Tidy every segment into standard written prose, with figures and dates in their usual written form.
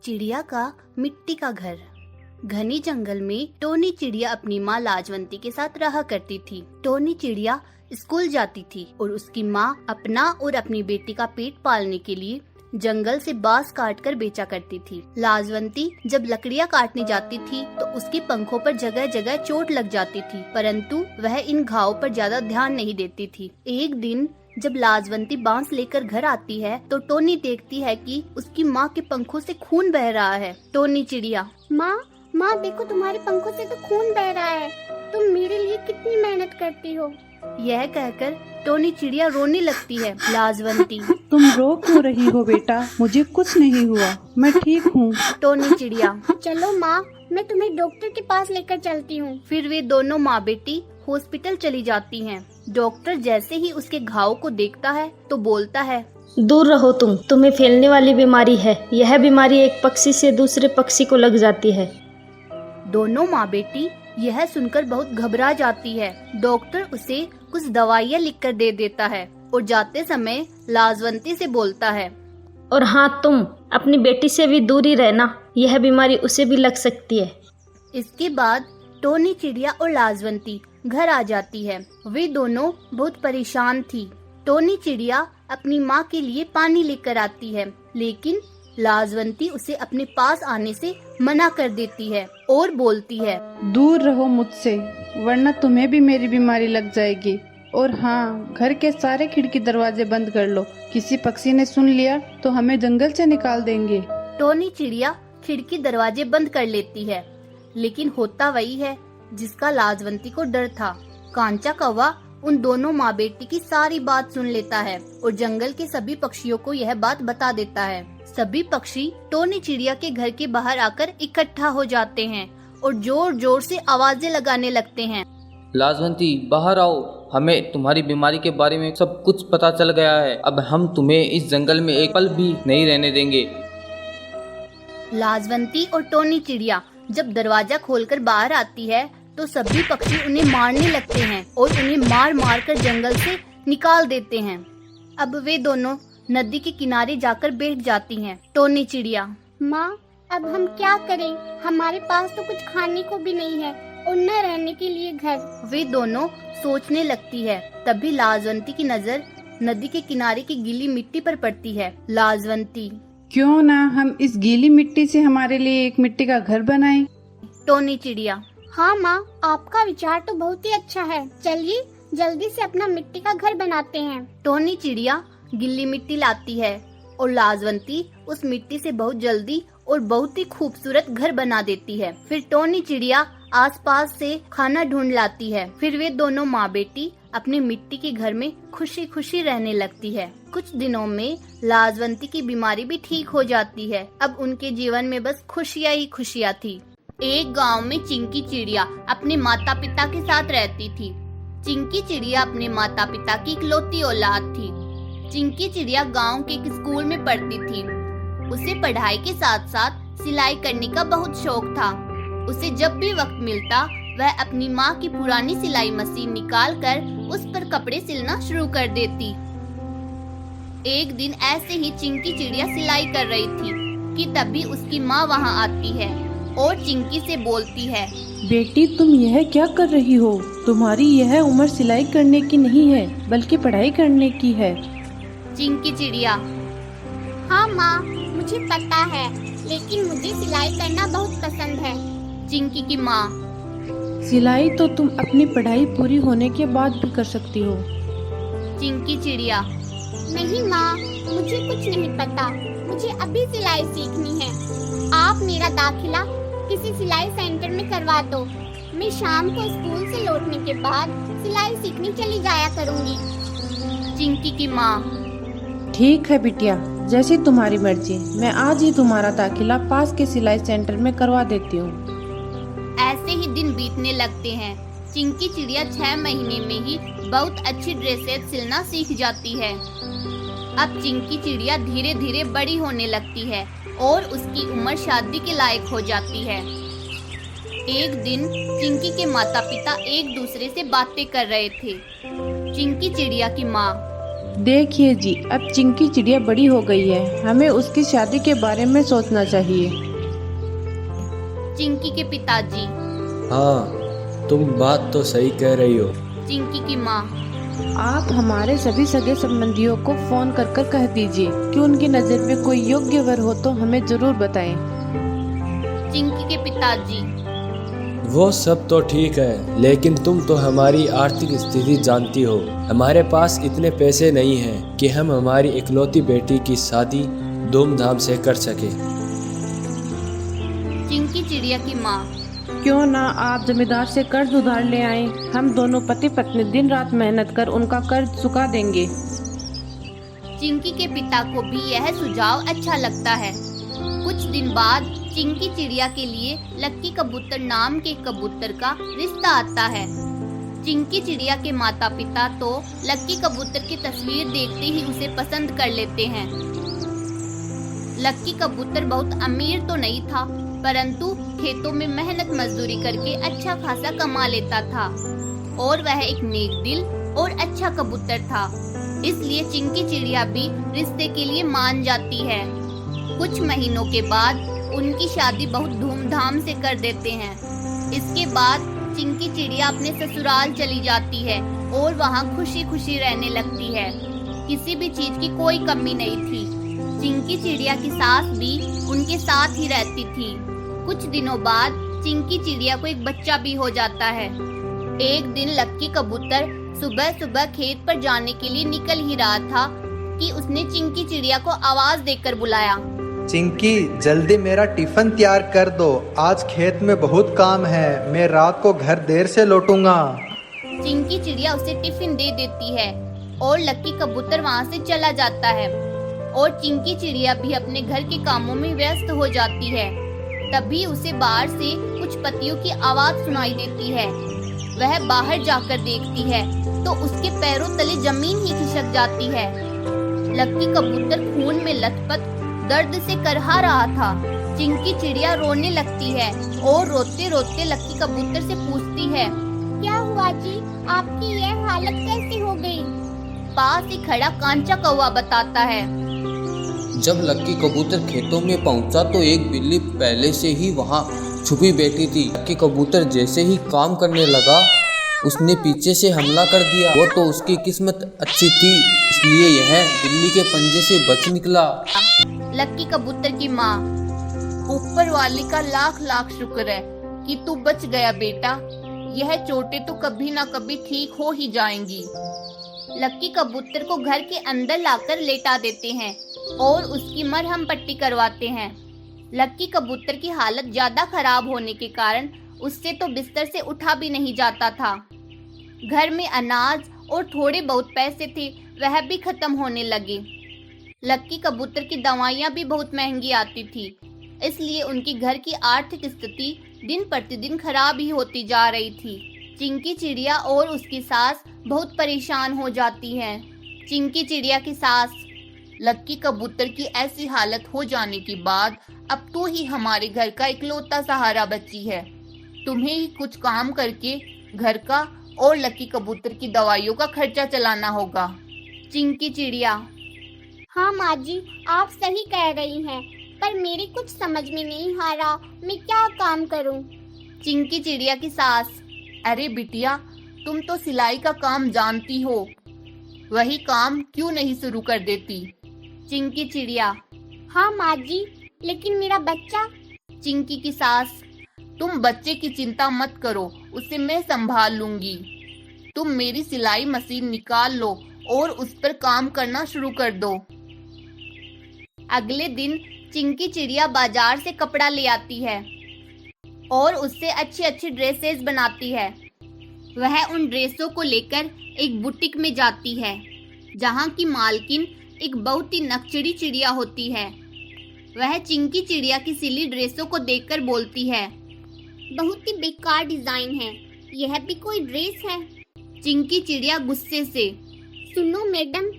चिड़िया का मिट्टी का घर। घनी जंगल में टोनी चिड़िया अपनी माँ लाजवंती के साथ रहा करती थी। टोनी चिड़िया स्कूल जाती थी और उसकी माँ अपना और अपनी बेटी का पेट पालने के लिए जंगल से बांस काट कर बेचा करती थी। लाजवंती जब लकड़ियाँ काटने जाती थी तो उसके पंखों पर जगह जगह चोट लग जाती थी, परंतु वह इन घावों पर ज्यादा ध्यान नहीं देती थी। एक दिन जब लाजवंती बांस लेकर घर आती है तो टोनी देखती है कि उसकी माँ के पंखों से खून बह रहा है। टोनी चिड़िया, माँ देखो, तुम्हारे पंखों से तो खून बह रहा है। तुम मेरे लिए कितनी मेहनत करती हो। यह कहकर टोनी चिड़िया रोने लगती है। लाजवंती, तुम रो क्यों रही हो बेटा? मुझे कुछ नहीं हुआ, मैं ठीक हूँ। टोनी चिड़िया, चलो माँ, मैं तुम्हें डॉक्टर के पास लेकर चलती हूँ। फिर वे दोनों माँ बेटी हॉस्पिटल चली जाती हैं। डॉक्टर जैसे ही उसके घाव को देखता है तो बोलता है, दूर रहो तुम्हें फैलने वाली बीमारी है। यह बीमारी एक पक्षी से दूसरे पक्षी को लग जाती है। दोनों माँ बेटी यह सुनकर बहुत घबरा जाती है। डॉक्टर उसे कुछ दवाइयाँ लिखकर दे देता है और जाते समय लाजवंती से बोलता है, और हाँ, तुम अपनी बेटी से भी दूरी रहना, यह बीमारी उसे भी लग सकती है। इसके बाद टोनी चिड़िया और लाजवंती घर आ जाती है। वे दोनों बहुत परेशान थी। टोनी चिड़िया अपनी माँ के लिए पानी लेकर आती है, लेकिन लाजवंती उसे अपने पास आने से मना कर देती है और बोलती है, दूर रहो मुझसे, वरना तुम्हें भी मेरी बीमारी लग जाएगी। और हाँ, घर के सारे खिड़की दरवाजे बंद कर लो, किसी पक्षी ने सुन लिया तो हमें जंगल से निकाल देंगे। टोनी चिड़िया खिड़की दरवाजे बंद कर लेती है, लेकिन होता वही है जिसका लाजवंती को डर था। कांचा कौवा उन दोनों माँ बेटी की सारी बात सुन लेता है और जंगल के सभी पक्षियों को यह बात बता देता है। सभी पक्षी टोनी चिड़िया के घर के बाहर आकर इकट्ठा हो जाते हैं और जोर जोर से आवाजें लगाने लगते हैं। लाजवंती, बाहर आओ, हमें तुम्हारी बीमारी के बारे में सब कुछ पता चल गया है। अब हम तुम्हें इस जंगल में एक पल भी नहीं रहने देंगे। लाजवंती और टोनी चिड़िया जब दरवाजा खोलकर बाहर आती है तो सभी पक्षी उन्हें मारने लगते हैं और उन्हें मार मार कर जंगल से निकाल देते हैं। अब वे दोनों नदी के किनारे जाकर बैठ जाती हैं। टोनी चिड़िया, माँ, अब हम क्या करें? हमारे पास तो कुछ खाने को भी नहीं है और न रहने के लिए घर। वे दोनों सोचने लगती है। तभी लाजवंती की नजर नदी के किनारे की गीली मिट्टी पर पड़ती है। लाजवंती, क्यों ना हम इस गीली मिट्टी से हमारे लिए एक मिट्टी का घर बनाएं? टोनी चिड़िया, हाँ माँ, आपका विचार तो बहुत ही अच्छा है। चलिए जल्दी से अपना मिट्टी का घर बनाते हैं। टोनी चिड़िया गिल्ली मिट्टी लाती है और लाजवंती उस मिट्टी से बहुत जल्दी और बहुत ही खूबसूरत घर बना देती है। फिर टोनी चिड़िया आसपास से खाना ढूंढ लाती है। फिर वे दोनों माँ बेटी अपने मिट्टी के घर में खुशी खुशी रहने लगती है। कुछ दिनों में लाजवंती की बीमारी भी ठीक हो जाती है। अब उनके जीवन में बस खुशियाँ ही खुशियाँ थी। एक गांव में चिंकी चिड़िया अपने माता पिता के साथ रहती थी। चिंकी चिड़िया अपने माता पिता की इकलौती औलाद थी। चिंकी चिड़िया गांव के एक स्कूल में पढ़ती थी। उसे पढ़ाई के साथ साथ सिलाई करने का बहुत शौक था। उसे जब भी वक्त मिलता वह अपनी माँ की पुरानी सिलाई मशीन निकाल कर उस पर कपड़े सिलना शुरू कर देती। एक दिन ऐसे ही चिंकी चिड़िया सिलाई कर रही थी कि तभी उसकी माँ वहाँ आती है और चिंकी से बोलती है, बेटी, तुम यह क्या कर रही हो? तुम्हारी यह उम्र सिलाई करने की नहीं है, बल्कि पढ़ाई करने की है। चिंकी चिड़िया, हाँ माँ, मुझे पता है, लेकिन मुझे सिलाई करना बहुत पसंद है। चिंकी की माँ, सिलाई तो तुम अपनी पढ़ाई पूरी होने के बाद भी कर सकती हो। चिंकी चिड़िया, नहीं माँ, मुझे कुछ नहीं पता, मुझे अभी सिलाई सीखनी है। आप मेरा दाखिला किसी सिलाई सेंटर में करवा दो। मैं शाम को स्कूल से लौटने के बाद सिलाई सीखने चली जाया करूँगी। चिंकी की माँ, ठीक है बिटिया, जैसी तुम्हारी मर्जी। मैं आज ही तुम्हारा दाखिला पास के सिलाई सेंटर में करवा देती हूँ। ऐसे ही दिन बीतने लगते हैं। चिंकी चिड़िया 6 महीने में ही बहुत अच्छी ड्रेसेस सिलना सीख जाती है। अब चिंकी चिड़िया धीरे धीरे बड़ी होने लगती है और उसकी उम्र शादी के लायक हो जाती है। एक दिन चिंकी के माता पिता एक दूसरे से बातें कर रहे थे। चिंकी चिड़िया की माँ, देखिए जी, अब चिंकी चिड़िया बड़ी हो गई है, हमें उसकी शादी के बारे में सोचना चाहिए। चिंकी के पिताजी। हाँ, तुम बात तो सही कह रही हो। चिंकी की माँ। आप हमारे सभी सगे संबंधियों को फोन कर कर कह दीजिए कि उनकी नजर में कोई योग्य वर हो तो हमें जरूर बताएं। चिंकी के पिताजी। वो सब तो ठीक है, लेकिन तुम तो हमारी आर्थिक स्थिति जानती हो। हमारे पास इतने पैसे नहीं हैं कि हम हमारी इकलौती बेटी की शादी धूमधाम से कर सके। चिंकी चिड़िया की माँ। क्यों ना आप जमींदार से कर्ज उधार ले आएं, हम दोनों पति पत्नी दिन रात मेहनत कर उनका कर्ज चुका देंगे। चिंकी के पिता को भी यह सुझाव अच्छा लगता है। कुछ दिन बाद चिंकी चिड़िया के लिए लक्की कबूतर नाम के कबूतर का रिश्ता आता है। चिंकी चिड़िया के माता पिता तो लक्की कबूतर की तस्वीर देखते ही उसे पसंद कर लेते हैं। लक्की कबूतर बहुत अमीर तो नहीं था, परंतु खेतों में मेहनत मजदूरी करके अच्छा खासा कमा लेता था और वह एक नेक दिल और अच्छा कबूतर था। इसलिए चिंकी चिड़िया भी रिश्ते के लिए मान जाती है। कुछ महीनों के बाद उनकी शादी बहुत धूमधाम से कर देते हैं। इसके बाद चिंकी चिड़िया अपने ससुराल चली जाती है और वहाँ खुशी खुशी रहने लगती है। किसी भी चीज की कोई कमी नहीं थी। चिंकी चिड़िया की सास भी उनके साथ ही रहती थी। कुछ दिनों बाद चिंकी चिड़िया को एक बच्चा भी हो जाता है। एक दिन लक्की कबूतर सुबह सुबह खेत पर जाने के लिए निकल ही रहा था कि उसने चिंकी चिड़िया को आवाज देकर बुलाया। चिंकी, जल्दी मेरा टिफिन तैयार कर दो, आज खेत में बहुत काम है, मैं रात को घर देर से लौटूंगा। चिंकी चिड़िया उसे टिफिन दे देती है और लक्की कबूतर वहाँ से चला जाता है और चिंकी चिड़िया भी अपने घर के कामों में व्यस्त हो जाती है। तभी उसे बाहर से कुछ पतियों की आवाज सुनाई देती है। वह बाहर जाकर देखती है तो उसके पैरों तले जमीन ही खिसक जाती है। लक्की कबूतर खून में लथपथ दर्द से करहा रहा था। चिंकी चिड़िया रोने लगती है और रोते रोते लक्की कबूतर से पूछती है, क्या हुआ जी, आपकी यह हालत कैसे हो गई? पास ही खड़ा कांचा कौवा बताता है। जब लक्की कबूतर खेतों में पहुंचा तो एक बिल्ली पहले से ही वहां छुपी बैठी थी। लक्की कबूतर जैसे ही काम करने लगा उसने पीछे से हमला कर दिया। वो तो उसकी किस्मत अच्छी थी, इसलिए यह बिल्ली के पंजे से बच निकला। लक्की कबूतर की माँ। ऊपर वाले का लाख लाख शुक्र है कि तू बच गया बेटा, यह चोटें तो कभी ना कभी ठीक हो ही जाएंगी। लक्की कबूतर को घर के अंदर लाकर लेटा देते हैं और उसकी मरहम पट्टी करवाते हैं। लक्की कबूतर की हालत ज्यादा खराब होने के कारण उससे तो बिस्तर से उठा भी नहीं जाता था। घर में अनाज और थोड़े बहुत पैसे थे, वह भी खत्म होने लगे। लक्की कबूतर की दवाइयाँ भी बहुत महंगी आती थी, इसलिए उनकी घर की आर्थिक स्थिति दिन प्रतिदिन खराब ही होती जा रही थी। चिंकी चिड़िया और उसकी सास बहुत परेशान हो जाती है। चिंकी चिड़िया की सास। लक्की कबूतर की ऐसी हालत हो जाने के बाद अब तू ही हमारे घर का इकलौता सहारा बची है। तुम्हें ही कुछ काम करके घर का और लक्की कबूतर की दवाइयों का खर्चा चलाना होगा। चिंकी चिड़िया। हाँ माँ जी, आप सही कह रही हैं, पर मेरे कुछ समझ में नहीं आ रहा, मैं क्या काम करूँ? चिंकी चिड़िया की सास। अरे बिटिया, तुम तो सिलाई का काम जानती हो, वही काम क्यों नहीं शुरू कर देती? चिंकी चिड़िया। हाँ माँ जी, लेकिन मेरा बच्चा। चिंकी की सास। तुम बच्चे की चिंता मत करो, उसे मैं संभाल लूंगी। तुम मेरी सिलाई मशीन निकाल लो और उस पर काम करना शुरू कर दो। अगले दिन चिंकी चिड़िया बाजार से कपड़ा ले आती है और उससे अच्छी अच्छी ड्रेसेस बनाती है। वह उन ड्रेसों को लेकर एक बुटीक में जाती है, जहाँ की मालकिन एक बहुत ही नकचड़ी चिड़िया होती है। वह चिंकी चिड़िया की सिली ड्रेसों को देखकर बोलती है, बहुत ही बेकार डिजाइन है, यह भी कोई ड्रेस है? चिंकी चिड़िया गुस्से से। सुनो मैडम,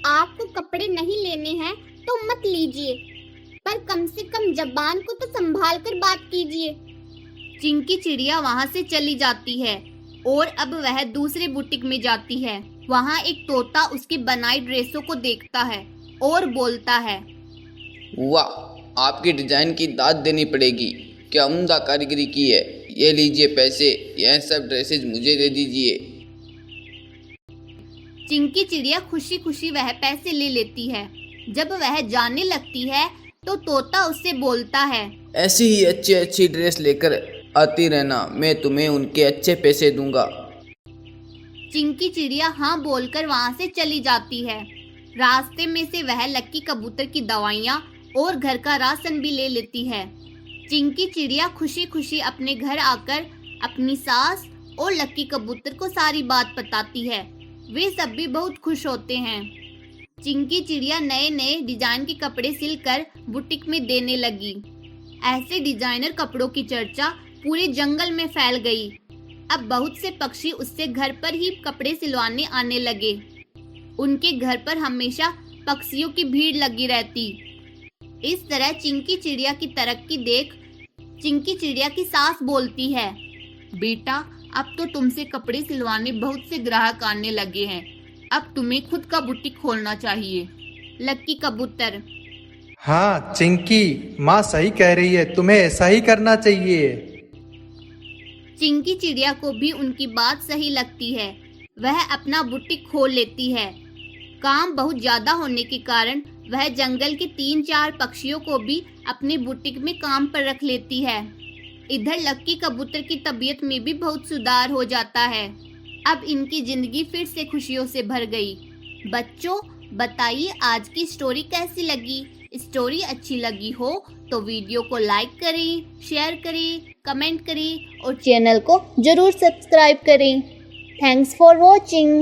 आपको कपड़े नहीं लेने हैं तो मत लीजिए, पर कम से कम जबान को तो संभाल कर बात कीजिए। चिंकी चिड़िया वहाँ से चली जाती है। और अब वह दूसरे बुटीक में जाती है। वहाँ एक तोता उसकी बनाई ड्रेसों को देखता है और बोलता है, वाह, आपकी डिजाइन की दाद देनी पड़ेगी, क्या उम्दा कारीगरी की है। ये लीजिए पैसे, यह सब ड्रेसेस मुझे दे दीजिए। चिंकी चिड़िया खुशी खुशी वह पैसे ले लेती है। जब वह जाने लगती है तो तोता उससे बोलता है, ऐसी ही अच्छी अच्छी ड्रेस लेकर आती रहना, मैं तुम्हें उनके अच्छे पैसे दूंगा। चिंकी चिड़िया हाँ बोलकर वहाँ से चली जाती है। रास्ते में से वह लक्की कबूतर की दवाइयाँ और घर का राशन भी ले लेती है। चिंकी चिड़िया खुशी खुशी अपने घर आकर अपनी सास और लक्की कबूतर को सारी बात बताती है। वे सब भी बहुत खुश होते हैं। चिंकी चिड़िया नए नए डिजाइन के कपड़े सिलकर बुटीक में देने लगी। ऐसे डिजाइनर कपड़ों की चर्चा पूरे जंगल में फैल गई। अब बहुत से पक्षी उससे घर पर ही कपड़े सिलवाने आने लगे। उनके घर पर हमेशा पक्षियों की भीड़ लगी रहती। इस तरह चिंकी चिड़िया की तरक्की देख चिंकी चिड़िया की सास बोलती है, बेटा, अब तो तुमसे कपड़े सिलवाने बहुत से ग्राहक आने लगे हैं, अब तुम्हें खुद का बुटीक खोलना चाहिए। लक्की कबूतर, हाँ चिंकी, माँ सही कह रही है, तुम्हें ऐसा ही करना चाहिए। चिंकी चिड़िया को भी उनकी बात सही लगती है। वह अपना बुटीक खोल लेती है। काम बहुत ज्यादा होने के कारण वह जंगल के 3-4 पक्षियों को भी अपने बुटीक में काम पर रख लेती है। इधर लक्की कबूतर की तबीयत में भी बहुत सुधार हो जाता है। अब इनकी जिंदगी फिर से खुशियों से भर गई। बच्चों, बताइए आज की स्टोरी कैसी लगी? स्टोरी अच्छी लगी हो तो वीडियो को लाइक करें, शेयर करें, कमेंट करें और चैनल को जरूर सब्सक्राइब करें। Thanks for watching.